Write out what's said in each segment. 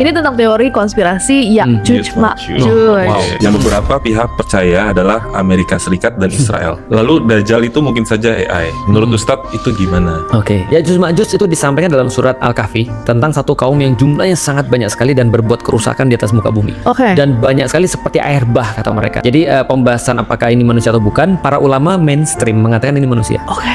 Ini tentang teori konspirasi Ya'juj Ma'juj. Wow. Yang beberapa pihak percaya adalah Amerika Serikat dan Israel. Lalu Dajjal itu mungkin saja AI. Menurut Ustadz itu gimana? Oke, Ya'juj Ma'juj itu disampaikan dalam surat Al-Kahfi tentang satu kaum yang jumlahnya sangat banyak sekali dan berbuat kerusakan di atas muka bumi. Oke. Dan banyak sekali seperti air bah kata mereka. Jadi pembahasan apakah ini manusia atau bukan, para ulama mainstream mengatakan ini manusia. Oke.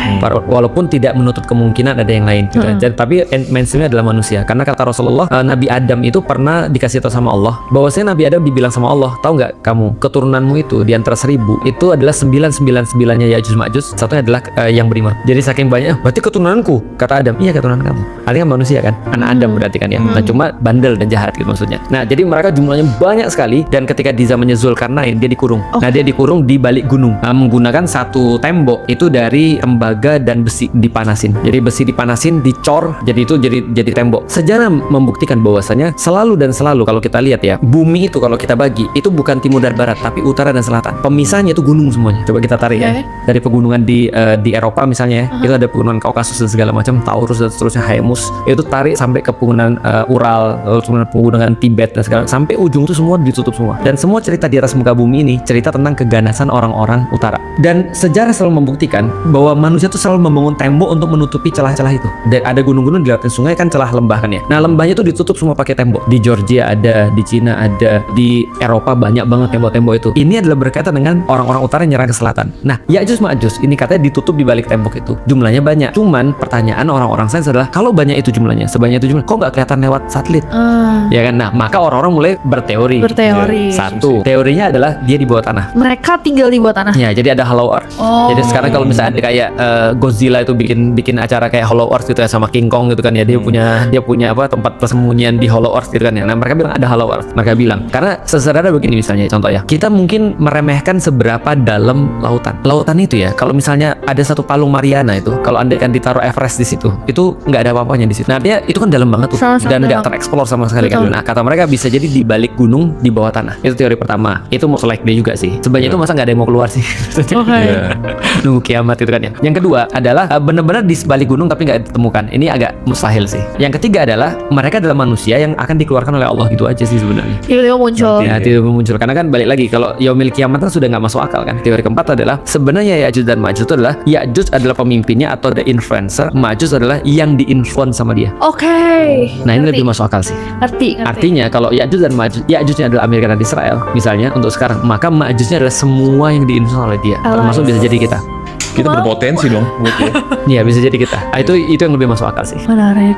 Walaupun tidak menutup kemungkinan ada yang lain gitu. Tapi mainstreamnya adalah manusia. Karena kata Rasulullah, Nabi Adam itu pernah dikasih tahu sama Allah bahwasanya Nabi Adam dibilang sama Allah, tahu nggak kamu keturunanmu itu di antara 1000 itu adalah 999-nya Ya'juj Ma'juj, satunya adalah yang beriman. Jadi saking banyak, berarti keturunanku, kata Adam. Iya, keturunan kamu. Artinya manusia kan, anak Adam berarti kan ya. Nah cuma bandel dan jahat gitu maksudnya. Nah jadi mereka jumlahnya banyak sekali, dan ketika di zamannya Zulkarnain dia dikurung. Nah dia dikurung di balik gunung, menggunakan satu tembok itu dari tembaga dan besi dipanasin. Jadi besi dipanasin, dicor, jadi itu jadi tembok. Sejarah membuktikan bahwasanya selalu dan selalu kalau kita lihat ya, bumi itu kalau kita bagi itu bukan timur dan barat, tapi utara dan selatan. Pemisahnya itu gunung semuanya. Coba kita tarik ya. Dari pegunungan di Eropa misalnya ya, itu ada pegunungan Kaukasus dan segala macam, Taurus dan seterusnya, Haemus. Itu tarik sampai ke pegunungan Ural, lalu pegunungan Tibet dan segala, sampai ujung itu semua ditutup semua. Dan semua cerita di atas muka bumi ini cerita tentang keganasan orang-orang utara. Dan sejarah selalu membuktikan bahwa manusia itu selalu membangun tembok untuk menutupi celah-celah itu. Dan ada gunung-gunung di lautan sungai kan celah lembah kan ya. Nah lembahnya itu ditutup semua pakai tembok. Di Georgia ada, di Cina ada, di Eropa banyak banget tembok-tembok itu. Ini adalah berkaitan dengan orang-orang utara yang nyerang ke selatan. Nah Ya'juj Ma'juj ini katanya ditutup di balik tembok itu. Jumlahnya banyak. Cuman pertanyaan orang-orang sains adalah, kalau banyak itu jumlahnya, sebanyak itu jumlah, kok nggak kelihatan lewat satelit? Ya kan? Nah maka orang-orang mulai berteori. Satu, teorinya adalah dia di bawah tanah. Mereka tinggal di bawah tanah. Ya, jadi ada Hollow Earth. Jadi sekarang kalau misalnya ada kayak Godzilla itu bikin acara kayak Hollow Earth gitu ya, sama King Kong gitu kan ya, dia punya apa, tempat persembunyian di Hollow Earth gitu kan ya. Nah mereka bilang ada Hollow Earth. Mereka bilang karena sesederhana begini misalnya, contoh ya, kita mungkin meremehkan seberapa dalam lautan. Lautan itu ya, kalau misalnya ada satu palung Mariana itu, kalau anda kan ditaruh Everest di situ, itu nggak ada apa-apanya di situ. Nah dia itu kan dalam banget tuh, dan nggak tereksplor sama sekali kan. Nah kata mereka bisa jadi di balik gunung di bawah tanah. Itu teori pertama. Itu most likely juga sih. Sebenarnya itu masa nggak ada yang mau keluar sih. Nunggu kiamat itu kan ya. Yang kedua adalah benar-benar di balik gunung tapi nggak ditemukan. Ini agak mustahil sih. Yang ketiga adalah mereka adalah manusia yang akan dikeluarkan oleh Allah, gitu aja sih sebenarnya. Tiba-tiba muncul. Ya, tiba-tiba muncul. Karena kan balik lagi, kalau yaumil kiamat kan sudah nggak masuk akal kan. Teori keempat adalah sebenarnya Ya'juj dan Ma'juj itu adalah, Ya'juj adalah pemimpinnya atau the influencer, Ma'juj adalah yang diinfluence sama dia. Nah ini lebih masuk akal sih. Ngerti. Artinya kalau Ya'juj dan Ma'juj, Ya'jujnya adalah Amerika dan Israel misalnya untuk sekarang, maka Ma'jujnya adalah semua yang diinfluence oleh dia, termasuk bisa jadi kita. Kita berpotensi dong. Iya bisa jadi kita. Itu yang lebih masuk akal sih. Menarik.